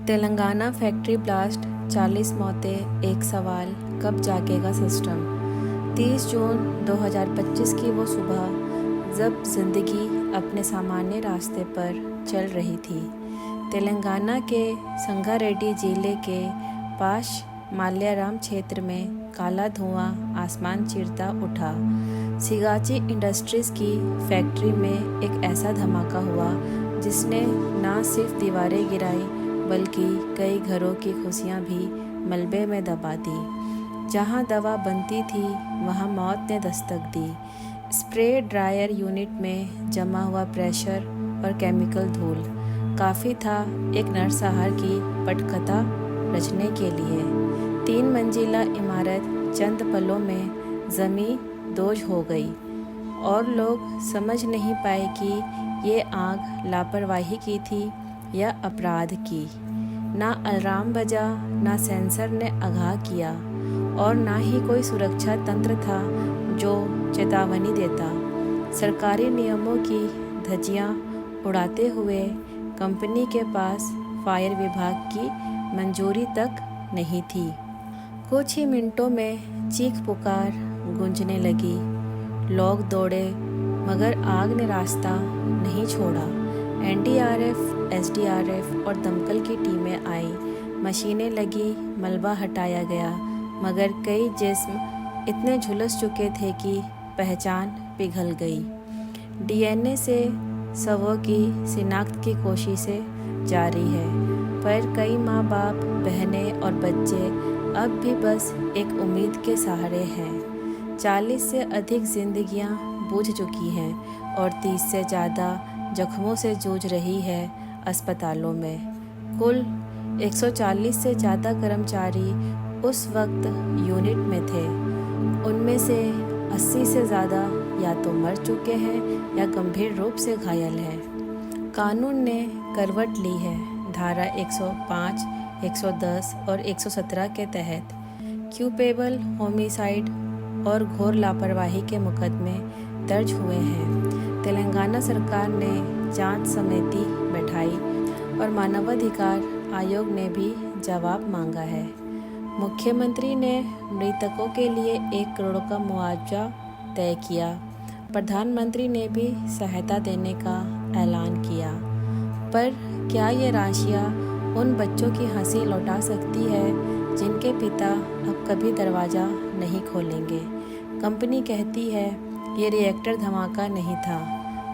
Telangana factory blast, 40 मौतें, एक सवाल, कब जागेगा सिस्टम। 30 जून 2025 की वो सुबह जब जिंदगी अपने सामान्य रास्ते पर चल रही थी। तेलंगाना के संगारेड्डी जिले के पास माल्याराम क्षेत्र में काला धुआं आसमान चीरता उठा। सिगाची इंडस्ट्रीज़ की फैक्ट्री में एक ऐसा धमाका हुआ जिसने न सिर्फ दीवारें गिराई बल्कि कई घरों की खुशियां भी मलबे में दबा दी। जहां दवा बनती थी वहां मौत ने दस्तक दी। स्प्रे ड्रायर यूनिट में जमा हुआ प्रेशर और केमिकल धूल काफ़ी था एक नरसंहार की पटकथा रचने के लिए। 3 मंजिला इमारत चंद पलों में जमी दोज हो गई और लोग समझ नहीं पाए कि ये आग लापरवाही की थी या अपराध की। ना अलार्म बजा, ना सेंसर ने आगाह किया और ना ही कोई सुरक्षा तंत्र था जो चेतावनी देता। सरकारी नियमों की धज्जियां उड़ाते हुए कंपनी के पास फायर विभाग की मंजूरी तक नहीं थी। कुछ ही मिनटों में चीख पुकार गूंजने लगी। लोग दौड़े मगर आग ने रास्ता नहीं छोड़ा। एनडीआरएफ, एसडीआरएफ और दमकल की टीमें आई। मशीनें लगी, मलबा हटाया गया मगर कई जिस्म इतने झुलस चुके थे कि पहचान पिघल गई। डीएनए से शवों की शिनाख्त की कोशिशें जारी है पर कई माँ बाप, बहनें और बच्चे अब भी बस एक उम्मीद के सहारे हैं। 40 से अधिक जिंदगियां बुझ चुकी हैं और 30 से ज़्यादा जख्मों से जूझ रही है अस्पतालों में। कुल 140 से ज़्यादा कर्मचारी उस वक्त यूनिट में थे। उनमें से 80 से ज़्यादा या तो मर चुके हैं या गंभीर रूप से घायल हैं। कानून ने करवट ली है। धारा 105, 110 और 117 के तहत क्यूपेबल होमिसाइड और घोर लापरवाही के मुकदमे दर्ज हुए हैं। तेलंगाना सरकार ने जांच समिति बैठाई और मानवाधिकार आयोग ने भी जवाब मांगा है। मुख्यमंत्री ने मृतकों के लिए 1 करोड़ का मुआवजा तय किया। प्रधानमंत्री ने भी सहायता देने का ऐलान किया। पर क्या ये राशियाँ उन बच्चों की हंसी लौटा सकती है जिनके पिता अब कभी दरवाज़ा नहीं खोलेंगे? कंपनी कहती है ये रिएक्टर धमाका नहीं था,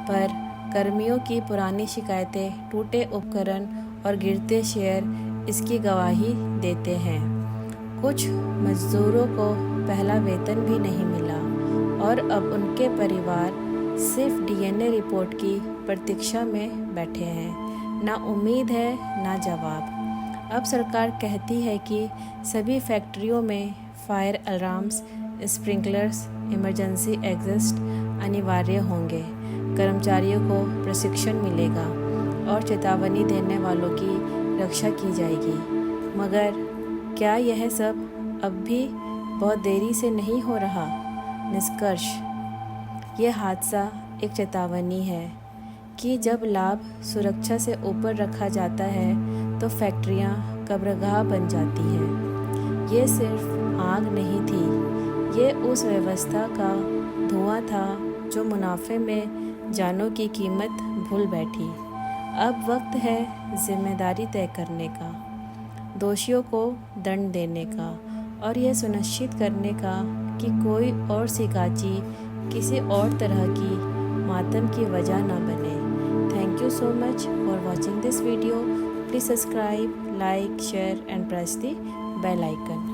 पर कर्मियों की पुरानी शिकायतें, टूटे उपकरण और गिरते शेयर इसकी गवाही देते हैं। कुछ मजदूरों को पहला वेतन भी नहीं मिला और अब उनके परिवार सिर्फ डीएनए रिपोर्ट की प्रतीक्षा में बैठे हैं। ना उम्मीद है, ना जवाब। अब सरकार कहती है कि सभी फैक्ट्रियों में fire alarms, sprinklers, emergency exit अनिवार्य होंगे। कर्मचारियों को प्रशिक्षण मिलेगा और चेतावनी देने वालों की रक्षा की जाएगी। मगर क्या यह सब अब भी बहुत देरी से नहीं हो रहा? निष्कर्ष, यह हादसा एक चेतावनी है कि जब लाभ सुरक्षा से ऊपर रखा जाता है तो फैक्ट्रियां कब्रगाह बन जाती हैं। ये सिर्फ आग नहीं थी, ये उस व्यवस्था का धुआं था जो मुनाफे में जानों की कीमत भूल बैठी। अब वक्त है जिम्मेदारी तय करने का, दोषियों को दंड देने का और यह सुनिश्चित करने का कि कोई और सिगाची किसी और तरह की मातम की वजह न बने। Thank you so much for watching this video. Please subscribe, like, share and press the bell icon.